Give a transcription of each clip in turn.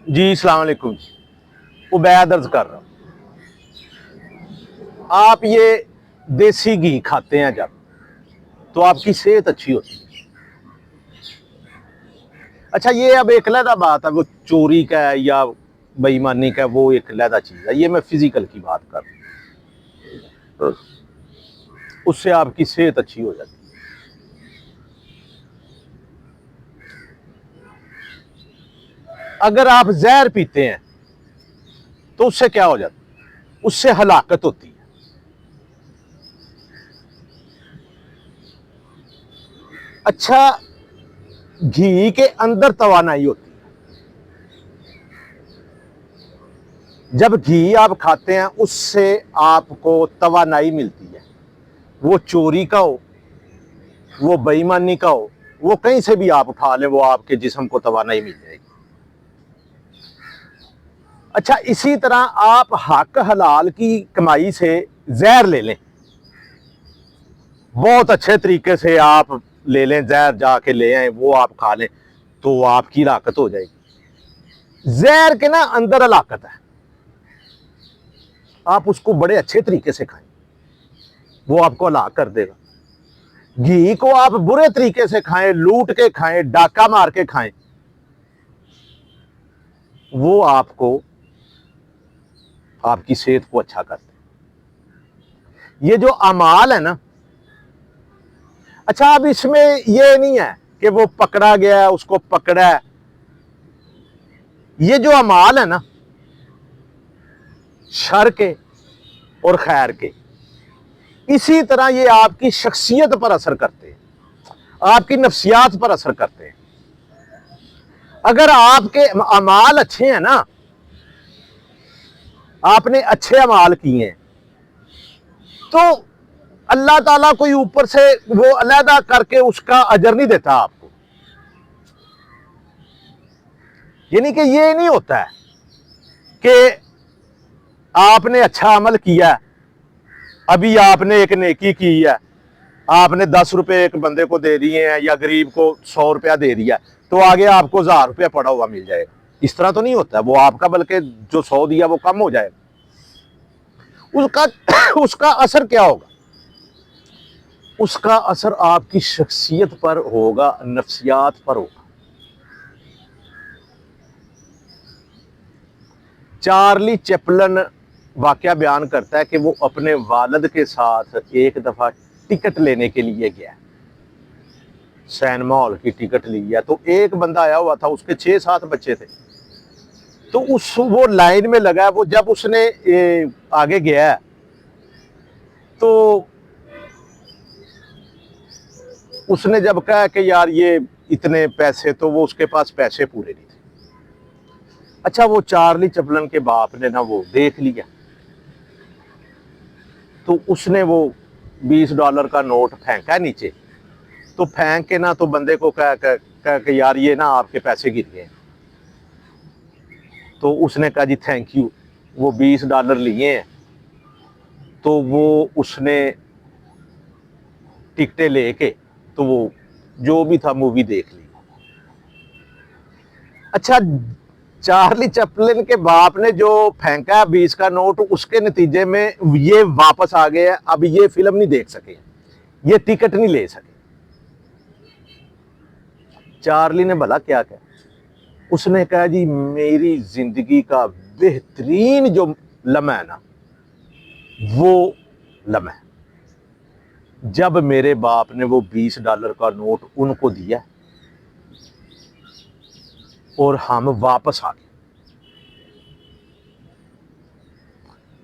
جی السلام علیکم جی، عبید عرض کر رہا ہوں۔ آپ یہ دیسی گھی کھاتے ہیں جب تو آپ کی صحت اچھی ہوتی ہے۔ اچھا یہ اب ایک علیحدہ بات ہے، وہ چوری کا ہے یا بے ایمانی کا ہے، وہ ایک علیحدہ چیز ہے۔ یہ میں فزیکل کی بات کر رہا ہوں، اس سے آپ کی صحت اچھی ہو جاتی ہے۔ اگر آپ زہر پیتے ہیں تو اس سے کیا ہو جاتا ہے؟ اس سے ہلاکت ہوتی ہے۔ اچھا گھی کے اندر توانائی ہوتی ہے۔ جب گھی آپ کھاتے ہیں اس سے آپ کو توانائی ملتی ہے، وہ چوری کا ہو، وہ بے ایمانی کا ہو، وہ کہیں سے بھی آپ اٹھا لیں، وہ آپ کے جسم کو توانائی مل جائے گی۔ اچھا اسی طرح آپ حق حلال کی کمائی سے زہر لے لیں، بہت اچھے طریقے سے آپ لے لیں، زہر جا کے لے آئیں، وہ آپ کھا لیں تو آپ کی ہلاکت ہو جائے گی۔ زہر کے نا اندر ہلاکت ہے، آپ اس کو بڑے اچھے طریقے سے کھائیں، وہ آپ کو ہلاک کر دے گا۔ گھی کو آپ برے طریقے سے کھائیں، لوٹ کے کھائیں، ڈاکہ مار کے کھائیں، وہ آپ کو آپ کی صحت کو اچھا کرتے ہیں۔ یہ جو اعمال ہے نا، اچھا اب اس میں یہ نہیں ہے کہ وہ پکڑا گیا ہے اس کو پکڑا ہے، یہ جو اعمال ہے نا شر کے اور خیر کے، اسی طرح یہ آپ کی شخصیت پر اثر کرتے ہیں، آپ کی نفسیات پر اثر کرتے ہیں۔ اگر آپ کے اعمال اچھے ہیں نا، آپ نے اچھے اعمال کیے ہیں، تو اللہ تعالیٰ کوئی اوپر سے وہ علیحدہ کر کے اس کا اجر نہیں دیتا آپ کو۔ یعنی کہ یہ نہیں ہوتا ہے کہ آپ نے اچھا عمل کیا ہے، ابھی آپ نے ایک نیکی کی ہے، آپ نے 10 روپے ایک بندے کو دے دیے ہیں یا غریب کو 100 روپیہ دے دیا تو آگے آپ کو 1000 روپیہ پڑا ہوا مل جائے گا۔ اس طرح تو نہیں ہوتا ہے، وہ آپ کا بلکہ جو 100 دیا وہ کم ہو جائے گا۔ اس کا اثر کیا ہوگا؟ اس کا اثر آپ کی شخصیت پر ہوگا، نفسیات پر ہوگا۔ چارلی چپلن واقعہ بیان کرتا ہے کہ وہ اپنے والد کے ساتھ ایک دفعہ ٹکٹ لینے کے لیے گیا، سینما ہال کی ٹکٹ لی ہے، تو ایک بندہ آیا ہوا تھا، اس کے 6-7 بچے تھے، تو وہ لائن میں لگا ہے، وہ جب اس نے آگے گیا ہے تو اس نے جب کہا کہ یار یہ اتنے پیسے، تو وہ اس کے پاس پیسے پورے نہیں تھے۔ اچھا وہ چارلی چپلن کے باپ نے نا وہ دیکھ لیا، تو اس نے وہ $20 کا نوٹ پھینکا نیچے، تو پھینک کے نا تو بندے کو کہا کہ یار یہ نا آپ کے پیسے گر گئے۔ تو اس نے کہا جی تھینک یو، وہ $20 لیے ہیں، تو وہ اس نے ٹکٹیں لے کے تو وہ جو بھی تھا مووی دیکھ لی۔ اچھا چارلی چپلن کے باپ نے جو پھینکا 20 کا نوٹ، اس کے نتیجے میں یہ واپس آ گئے، اب یہ فلم نہیں دیکھ سکے، یہ ٹکٹ نہیں لے سکے۔ چارلی نے بھلا کیا کہا؟ اس نے کہا جی میری زندگی کا بہترین جو لمحہ ہے نا، وہ لمحہ جب میرے باپ نے وہ $20 کا نوٹ ان کو دیا اور ہم واپس آ گئے۔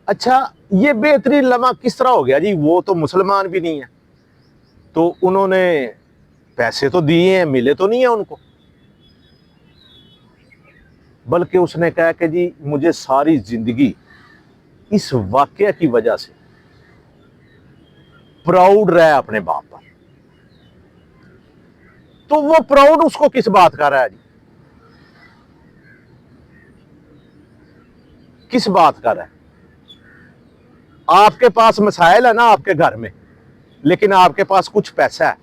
اچھا یہ بہترین لمحہ کس طرح ہو گیا جی؟ وہ تو مسلمان بھی نہیں ہے، تو انہوں نے پیسے تو دیے ہیں، ملے تو نہیں ہیں ان کو، بلکہ اس نے کہا کہ جی مجھے ساری زندگی اس واقعہ کی وجہ سے پراؤڈ رہا اپنے باپ پر۔ تو وہ پراؤڈ اس کو کس بات کا رہا ہے جی؟ کس بات کا رہا ہے؟ آپ کے پاس مسائل ہے نا آپ کے گھر میں، لیکن آپ کے پاس کچھ پیسہ ہے،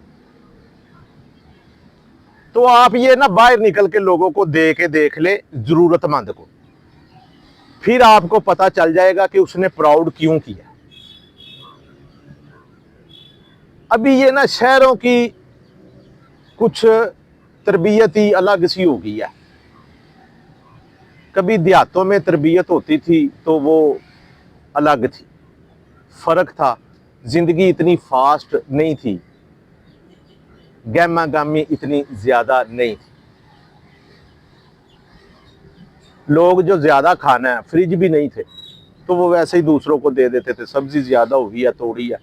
تو آپ یہ نا باہر نکل کے لوگوں کو دے کے دیکھ لے، ضرورت مند کو، پھر آپ کو پتا چل جائے گا کہ اس نے پراؤڈ کیوں کیا۔ ابھی یہ نا شہروں کی کچھ تربیت ہی الگ سی ہو گئی ہے۔ کبھی دیہاتوں میں تربیت ہوتی تھی تو وہ الگ تھی، فرق تھا، زندگی اتنی فاسٹ نہیں تھی، گہما گامی اتنی زیادہ نہیں تھی، لوگ جو زیادہ کھانا ہے، فریج بھی نہیں تھے تو وہ ویسے ہی دوسروں کو دے دیتے تھے، سبزی زیادہ ہوگی یا توڑی ہے،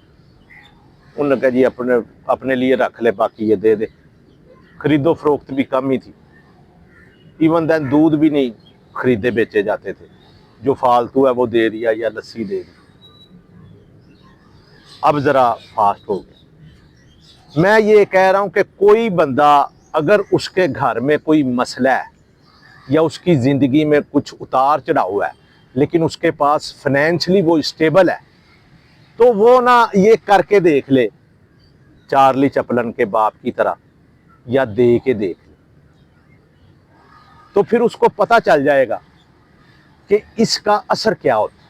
انہوں نے کہا جی اپنے لیے رکھ لے، باقی یہ دے دے۔ خرید و فروخت بھی کم ہی تھی، ایون دین دودھ بھی نہیں خریدے بیچے جاتے تھے، جو فالتو ہے وہ دے دیا یا لسی دے دی۔ اب ذرا فاسٹ ہو گیا۔ میں یہ کہہ رہا ہوں کہ کوئی بندہ اگر اس کے گھر میں کوئی مسئلہ ہے یا اس کی زندگی میں کچھ اتار چڑھاؤ ہے، لیکن اس کے پاس فائنینشلی وہ اسٹیبل ہے، تو وہ نہ یہ کر کے دیکھ لے چارلی چپلن کے باپ کی طرح، یا دے کے دیکھ لے، تو پھر اس کو پتہ چل جائے گا کہ اس کا اثر کیا ہوتا ہے۔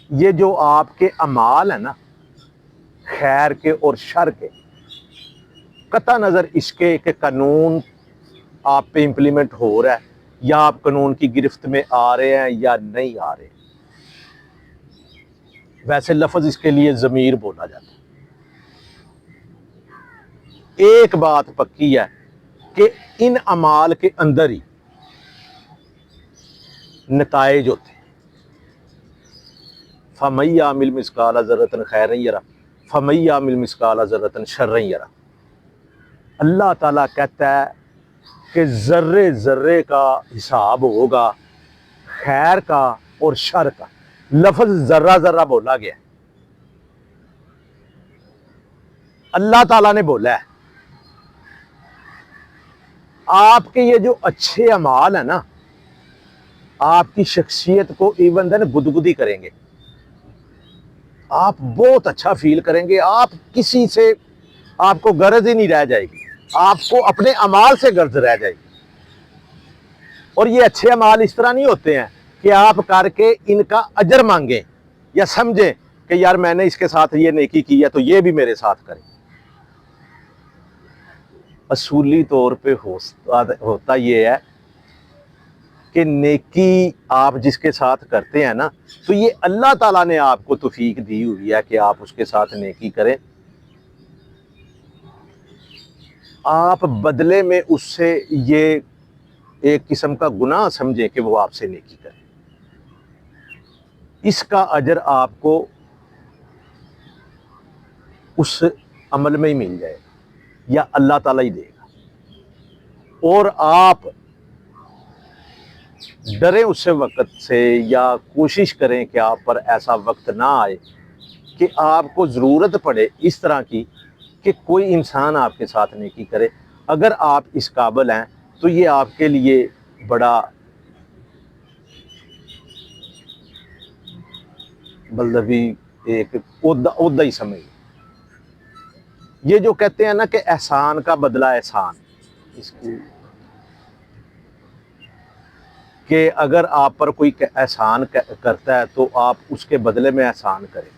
یہ جو آپ کے اعمال ہیں نا، خیر کے اور شر کے، قطع نظر اس کے کہ قانون آپ پہ امپلیمنٹ ہو رہا ہے یا آپ قانون کی گرفت میں آ رہے ہیں یا نہیں آ رہے، ویسے لفظ اس کے لیے ضمیر بولا جاتا ہے۔ ایک بات پکی ہے کہ ان اعمال کے اندر ہی نتائج ہوتے ہیں۔ فَمَن يَعْمَلْ مِثْقَالَ ذَرَّةٍ خَيْرًا يَرَهُ فَمَن يَعْمَلْ مِثْقَالَ ذَرَّةٍ شَرًّا يَرَهُ۔ اللہ تعالیٰ کہتا ہے کہ ذرے ذرے کا حساب ہوگا، خیر کا اور شر کا۔ لفظ ذرہ ذرہ بولا گیا ہے، اللہ تعالیٰ نے بولا ہے۔ آپ کے یہ جو اچھے اعمال ہیں نا، آپ کی شخصیت کو ایون دین گدگدی کریں گے، آپ بہت اچھا فیل کریں گے، آپ کسی سے آپ کو غرض ہی نہیں رہ جائے گی، آپ کو اپنے اعمال سے غرض رہ جائے گی۔ اور یہ اچھے اعمال اس طرح نہیں ہوتے ہیں کہ آپ کر کے ان کا اجر مانگیں یا سمجھیں کہ یار میں نے اس کے ساتھ یہ نیکی کی ہے تو یہ بھی میرے ساتھ کریں۔ اصولی طور پہ ہوتا یہ ہے کہ نیکی آپ جس کے ساتھ کرتے ہیں نا، تو یہ اللہ تعالیٰ نے آپ کو توفیق دی ہوئی ہے کہ آپ اس کے ساتھ نیکی کریں، آپ بدلے میں اس سے یہ ایک قسم کا گناہ سمجھیں کہ وہ آپ سے نیکی کرے، اس کا اجر آپ کو اس عمل میں ہی مل جائے گا یا اللہ تعالیٰ ہی دے گا۔ اور آپ ڈریں اس وقت سے یا کوشش کریں کہ آپ پر ایسا وقت نہ آئے کہ آپ کو ضرورت پڑے اس طرح کی کہ کوئی انسان آپ کے ساتھ نیکی کرے۔ اگر آپ اس قابل ہیں تو یہ آپ کے لیے بڑا بلدوی ایک عہدہ ہی سمجھ۔ یہ جو کہتے ہیں نا کہ احسان کا بدلہ احسان، اس کی کہ اگر آپ پر کوئی احسان کرتا ہے تو آپ اس کے بدلے میں احسان کریں۔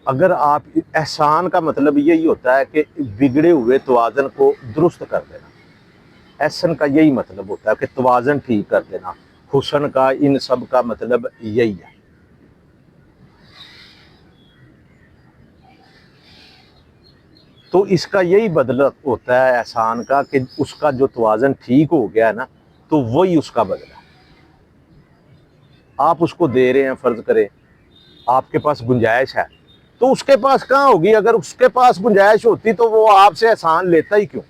اگر آپ احسان کا مطلب یہی ہوتا ہے کہ بگڑے ہوئے توازن کو درست کر دینا، احسن کا یہی مطلب ہوتا ہے کہ توازن ٹھیک کر دینا، حسن کا ان سب کا مطلب یہی ہے۔ تو اس کا یہی بدلہ ہوتا ہے احسان کا کہ اس کا جو توازن ٹھیک ہو گیا ہے نا، تو وہی اس کا بدلہ ہے۔ آپ اس کو دے رہے ہیں، فرض کریں آپ کے پاس گنجائش ہے، تو اس کے پاس کہاں ہوگی؟ اگر اس کے پاس گنجائش ہوتی تو وہ آپ سے احسان لیتا ہی کیوں؟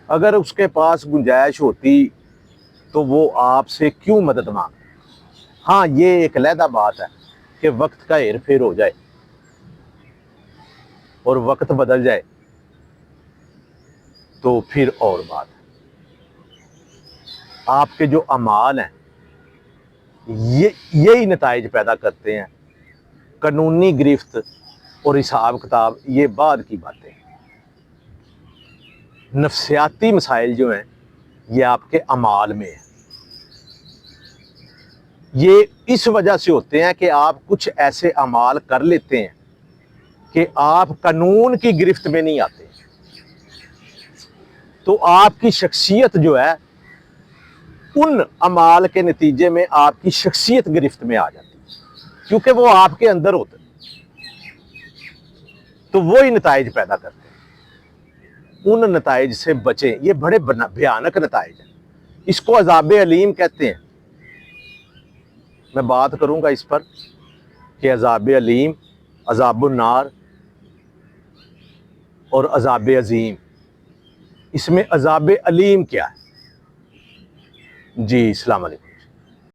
اگر اس کے پاس گنجائش ہوتی تو وہ آپ سے کیوں مدد مانگتا؟ ہاں، یہ ایک علیحدہ بات ہے کہ وقت کا ہیر پھیر ہو جائے اور وقت بدل جائے تو پھر اور بات ہے۔ آپ کے جو اعمال ہیں یہی نتائج پیدا کرتے ہیں قانونی گرفت اور حساب کتاب یہ بعد کی باتیں ہیں. نفسیاتی مسائل جو ہیں یہ آپ کے اعمال میں ہیں. یہ اس وجہ سے ہوتے ہیں کہ آپ کچھ ایسے اعمال کر لیتے ہیں کہ آپ قانون کی گرفت میں نہیں آتے، تو آپ کی شخصیت جو ہے ان اعمال کے نتیجے میں آپ کی شخصیت گرفت میں آ جاتی ہے، کیونکہ وہ آپ کے اندر ہوتے ہیں تو وہی نتائج پیدا کرتے ہیں. ان نتائج سے بچیں. یہ بڑے بھیانک نتائج ہیں. اس کو عذاب علیم کہتے ہیں. میں بات کروں گا اس پر کہ عذاب علیم، عذاب النار اور عذاب عظیم، اس میں عذاب علیم کیا ہے. جی السلام علیکم.